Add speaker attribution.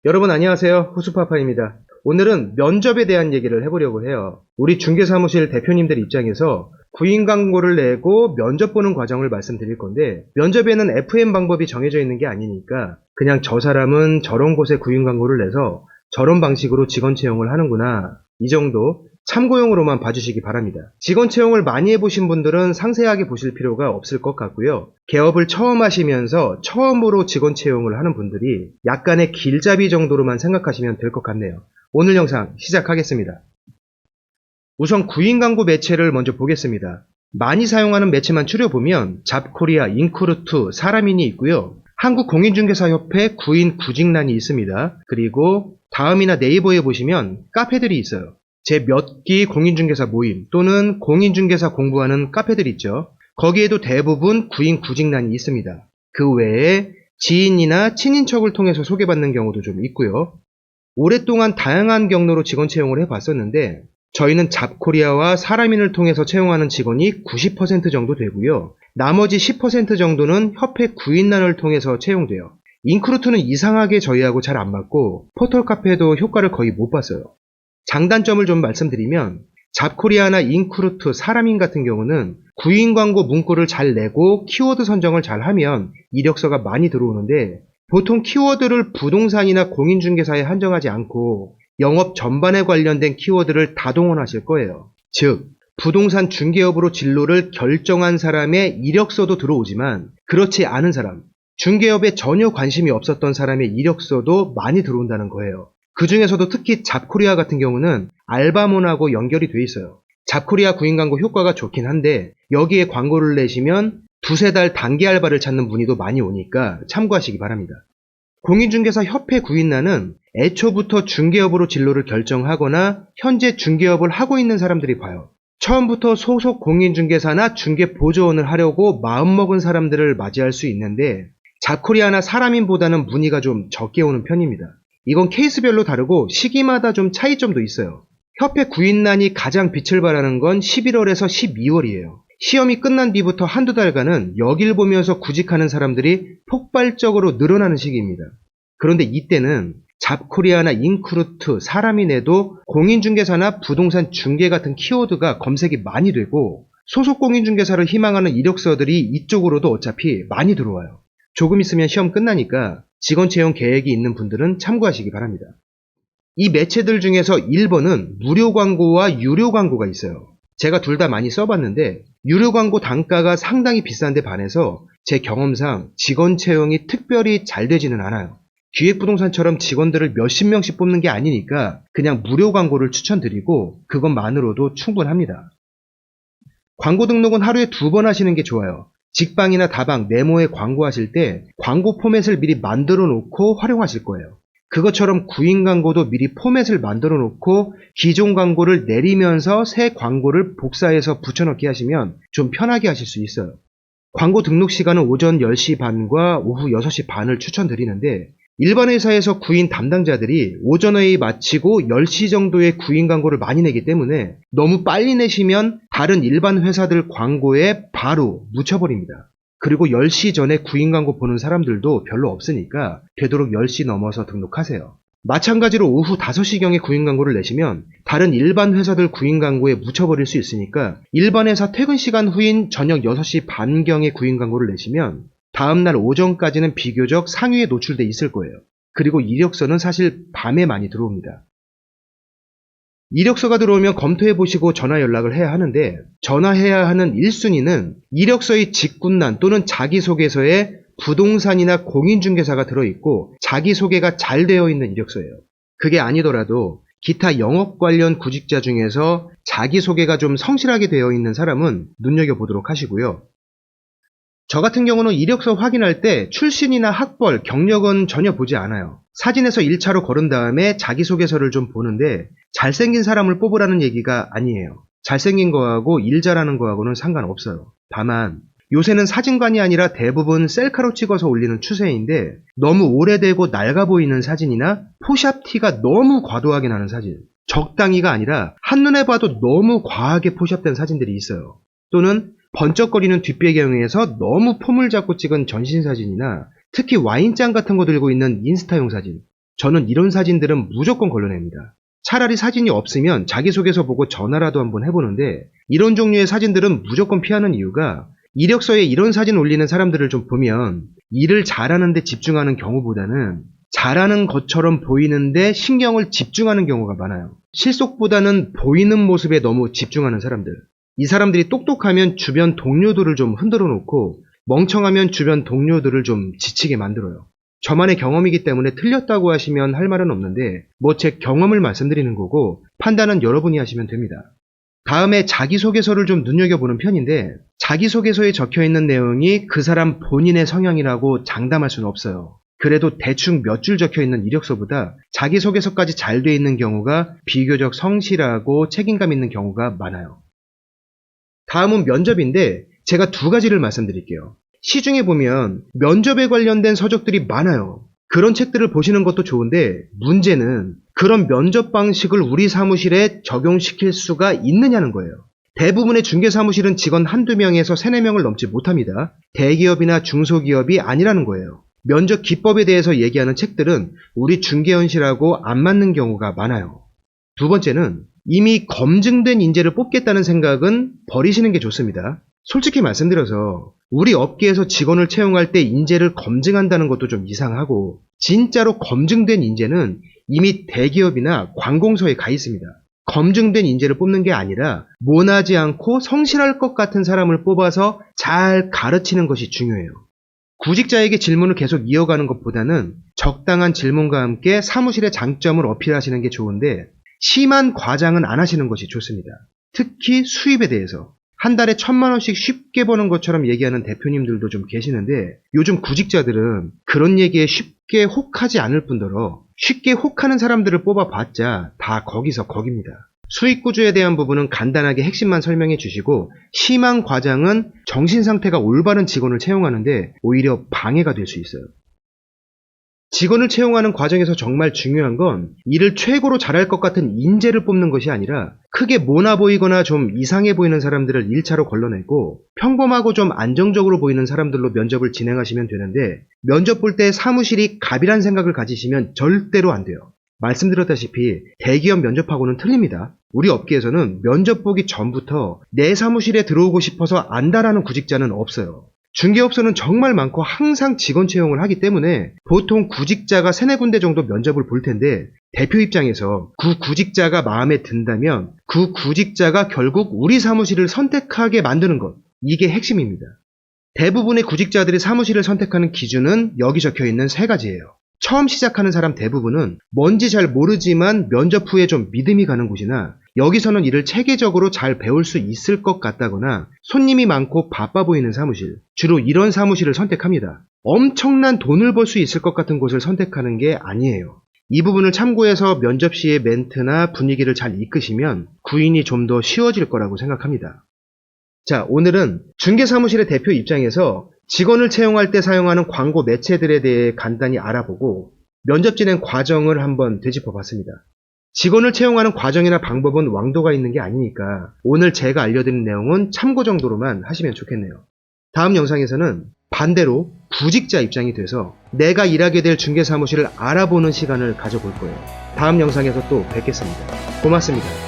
Speaker 1: 여러분 안녕하세요. 후수파파입니다. 오늘은 면접에 대한 얘기를 해보려고 해요. 우리 중개사무실 대표님들 입장에서 구인 광고를 내고 면접 보는 과정을 말씀드릴 건데, 면접에는 FM 방법이 정해져 있는 게 아니니까 그냥 저 사람은 저런 곳에 구인 광고를 내서 저런 방식으로 직원 채용을 하는구나, 이 정도 참고용으로만 봐주시기 바랍니다. 직원 채용을 많이 해보신 분들은 상세하게 보실 필요가 없을 것 같고요. 개업을 처음 하시면서 처음으로 직원 채용을 하는 분들이 약간의 길잡이 정도로만 생각하시면 될 것 같네요. 오늘 영상 시작하겠습니다. 우선 구인 광고 매체를 먼저 보겠습니다. 많이 사용하는 매체만 추려보면 잡코리아, 인크루트, 사람인이 있고요. 한국공인중개사협회 구인 구직란이 있습니다. 그리고 다음이나 네이버에 보시면 카페들이 있어요. 제 몇 기 공인중개사 모임 또는 공인중개사 공부하는 카페들 있죠. 거기에도 대부분 구인 구직란이 있습니다. 그 외에 지인이나 친인척을 통해서 소개받는 경우도 좀 있고요. 오랫동안 다양한 경로로 직원 채용을 해봤었는데, 저희는 잡코리아와 사람인을 통해서 채용하는 직원이 90% 정도 되고요. 나머지 10% 정도는 협회 구인란을 통해서 채용돼요. 인크루트는 이상하게 저희하고 잘 안 맞고 포털 카페도 효과를 거의 못 봤어요. 장단점을 좀 말씀드리면, 잡코리아나 인크루트, 사람인 같은 경우는 구인 광고 문구를 잘 내고 키워드 선정을 잘 하면 이력서가 많이 들어오는데, 보통 키워드를 부동산이나 공인중개사에 한정하지 않고 영업 전반에 관련된 키워드를 다 동원하실 거예요. 즉, 부동산 중개업으로 진로를 결정한 사람의 이력서도 들어오지만, 그렇지 않은 사람, 중개업에 전혀 관심이 없었던 사람의 이력서도 많이 들어온다는 거예요. 그 중에서도 특히 잡코리아 같은 경우는 알바몬하고 연결이 돼 있어요. 잡코리아 구인 광고 효과가 좋긴 한데, 여기에 광고를 내시면 두세 달 단기 알바를 찾는 문의도 많이 오니까 참고하시기 바랍니다. 공인중개사 협회 구인란은 애초부터 중개업으로 진로를 결정하거나 현재 중개업을 하고 있는 사람들이 봐요. 처음부터 소속 공인중개사나 중개보조원을 하려고 마음먹은 사람들을 맞이할 수 있는데, 잡코리아나 사람인보다는 문의가 좀 적게 오는 편입니다. 이건 케이스별로 다르고 시기마다 좀 차이점도 있어요. 협회 구인란이 가장 빛을 발하는 건 11월에서 12월이에요. 시험이 끝난 뒤부터 한두 달간은 여길 보면서 구직하는 사람들이 폭발적으로 늘어나는 시기입니다. 그런데 이때는 잡코리아나 인크루트, 사람인에도 공인중개사나 부동산 중개 같은 키워드가 검색이 많이 되고, 소속 공인중개사를 희망하는 이력서들이 이쪽으로도 어차피 많이 들어와요. 조금 있으면 시험 끝나니까 직원 채용 계획이 있는 분들은 참고하시기 바랍니다. 이 매체들 중에서 1번은 무료 광고와 유료 광고가 있어요. 제가 둘 다 많이 써봤는데, 유료 광고 단가가 상당히 비싼데 반해서 제 경험상 직원 채용이 특별히 잘 되지는 않아요. 기획부동산처럼 직원들을 몇십 명씩 뽑는 게 아니니까 그냥 무료 광고를 추천드리고 그것만으로도 충분합니다. 광고 등록은 하루에 2번 하시는 게 좋아요. 직방이나 다방, 네모에 광고하실 때 광고 포맷을 미리 만들어 놓고 활용하실 거예요. 그것처럼 구인 광고도 미리 포맷을 만들어 놓고 기존 광고를 내리면서 새 광고를 복사해서 붙여넣기 하시면 좀 편하게 하실 수 있어요. 광고 등록 시간은 오전 10시 반과 오후 6시 반을 추천드리는데, 일반 회사에서 구인 담당자들이 오전 회의 마치고 10시 정도에 구인 광고를 많이 내기 때문에 너무 빨리 내시면 다른 일반 회사들 광고에 바로 묻혀버립니다. 그리고 10시 전에 구인 광고 보는 사람들도 별로 없으니까 되도록 10시 넘어서 등록하세요. 마찬가지로 오후 5시경에 구인 광고를 내시면 다른 일반 회사들 구인 광고에 묻혀버릴 수 있으니까 일반 회사 퇴근 시간 후인 저녁 6시 반경에 구인 광고를 내시면 다음날 오전까지는 비교적 상위에 노출돼 있을 거예요. 그리고 이력서는 사실 밤에 많이 들어옵니다. 이력서가 들어오면 검토해보시고 전화 연락을 해야 하는데, 전화해야 하는 1순위는 이력서의 직군란 또는 자기소개서에 부동산이나 공인중개사가 들어있고 자기소개가 잘 되어 있는 이력서예요. 그게 아니더라도 기타 영업 관련 구직자 중에서 자기소개가 좀 성실하게 되어 있는 사람은 눈여겨보도록 하시고요. 저 같은 경우는 이력서 확인할 때 출신이나 학벌, 경력은 전혀 보지 않아요. 사진에서 1차로 걸은 다음에 자기소개서를 좀 보는데, 잘생긴 사람을 뽑으라는 얘기가 아니에요. 잘생긴 거하고 일 잘하는 거하고는 상관없어요. 다만 요새는 사진관이 아니라 대부분 셀카로 찍어서 올리는 추세인데, 너무 오래되고 낡아 보이는 사진이나 포샵 티가 너무 과도하게 나는 사진, 적당히가 아니라 한눈에 봐도 너무 과하게 포샵된 사진들이 있어요. 또는 번쩍거리는 뒷배경에서 너무 폼을 잡고 찍은 전신사진이나 특히 와인잔 같은 거 들고 있는 인스타용 사진, 저는 이런 사진들은 무조건 걸러냅니다. 차라리 사진이 없으면 자기소개서 보고 전화라도 한번 해보는데 이런 종류의 사진들은 무조건 피하는 이유가 이력서에 이런 사진 올리는 사람들을 좀 보면 일을 잘하는 데 집중하는 경우보다는 잘하는 것처럼 보이는데 신경을 집중하는 경우가 많아요. 실속보다는 보이는 모습에 너무 집중하는 사람들. 이 사람들이 똑똑하면 주변 동료들을 좀 흔들어 놓고 멍청하면 주변 동료들을 좀 지치게 만들어요. 저만의 경험이기 때문에 틀렸다고 하시면 할 말은 없는데 뭐 제 경험을 말씀드리는 거고 판단은 여러분이 하시면 됩니다. 다음에 자기소개서를 좀 눈여겨보는 편인데 자기소개서에 적혀있는 내용이 그 사람 본인의 성향이라고 장담할 수는 없어요. 그래도 대충 몇 줄 적혀있는 이력서보다 자기소개서까지 잘 돼 있는 경우가 비교적 성실하고 책임감 있는 경우가 많아요. 다음은 면접인데 제가 두 가지를 말씀드릴게요. 시중에 보면 면접에 관련된 서적들이 많아요. 그런 책들을 보시는 것도 좋은데 문제는 그런 면접 방식을 우리 사무실에 적용시킬 수가 있느냐는 거예요. 대부분의 중개사무실은 직원 한두 명에서 3, 4명을 넘지 못합니다. 대기업이나 중소기업이 아니라는 거예요. 면접 기법에 대해서 얘기하는 책들은 우리 중개현실하고 안 맞는 경우가 많아요. 두 번째는 이미 검증된 인재를 뽑겠다는 생각은 버리시는 게 좋습니다. 솔직히 말씀드려서 우리 업계에서 직원을 채용할 때 인재를 검증한다는 것도 좀 이상하고 진짜로 검증된 인재는 이미 대기업이나 관공서에 가 있습니다. 검증된 인재를 뽑는 게 아니라 모나지 않고 성실할 것 같은 사람을 뽑아서 잘 가르치는 것이 중요해요. 구직자에게 질문을 계속 이어가는 것보다는 적당한 질문과 함께 사무실의 장점을 어필하시는 게 좋은데 심한 과장은 안 하시는 것이 좋습니다. 특히 수입에 대해서. 한 달에 1,000만 원씩 쉽게 버는 것처럼 얘기하는 대표님들도 좀 계시는데 요즘 구직자들은 그런 얘기에 쉽게 혹하지 않을 뿐더러 쉽게 혹하는 사람들을 뽑아봤자 다 거기서 거깁니다. 수익 구조에 대한 부분은 간단하게 핵심만 설명해 주시고 심한 과장은 정신상태가 올바른 직원을 채용하는데 오히려 방해가 될 수 있어요. 직원을 채용하는 과정에서 정말 중요한 건 일을 최고로 잘할 것 같은 인재를 뽑는 것이 아니라 크게 모나 보이거나 좀 이상해 보이는 사람들을 1차로 걸러내고 평범하고 좀 안정적으로 보이는 사람들로 면접을 진행하시면 되는데 면접 볼 때 사무실이 갑이란 생각을 가지시면 절대로 안 돼요. 말씀드렸다시피 대기업 면접하고는 틀립니다. 우리 업계에서는 면접 보기 전부터 내 사무실에 들어오고 싶어서 안다라는 구직자는 없어요. 중개업소는 정말 많고 항상 직원 채용을 하기 때문에 보통 구직자가 3, 4군데 정도 면접을 볼 텐데 대표 입장에서 그 구직자가 마음에 든다면 그 구직자가 결국 우리 사무실을 선택하게 만드는 것, 이게 핵심입니다. 대부분의 구직자들이 사무실을 선택하는 기준은 여기 적혀있는 3가지예요. 처음 시작하는 사람 대부분은 뭔지 잘 모르지만 면접 후에 좀 믿음이 가는 곳이나 여기서는 일을 체계적으로 잘 배울 수 있을 것 같다거나 손님이 많고 바빠 보이는 사무실, 주로 이런 사무실을 선택합니다. 엄청난 돈을 벌 수 있을 것 같은 곳을 선택하는 게 아니에요. 이 부분을 참고해서 면접 시의 멘트나 분위기를 잘 이끄시면 구인이 좀 더 쉬워질 거라고 생각합니다. 자, 오늘은 중개사무실의 대표 입장에서 직원을 채용할 때 사용하는 광고 매체들에 대해 간단히 알아보고 면접 진행 과정을 한번 되짚어 봤습니다. 직원을 채용하는 과정이나 방법은 왕도가 있는 게 아니니까 오늘 제가 알려드린 내용은 참고 정도로만 하시면 좋겠네요. 다음 영상에서는 반대로 구직자 입장이 돼서 내가 일하게 될 중개사무실을 알아보는 시간을 가져볼 거예요. 다음 영상에서 또 뵙겠습니다. 고맙습니다.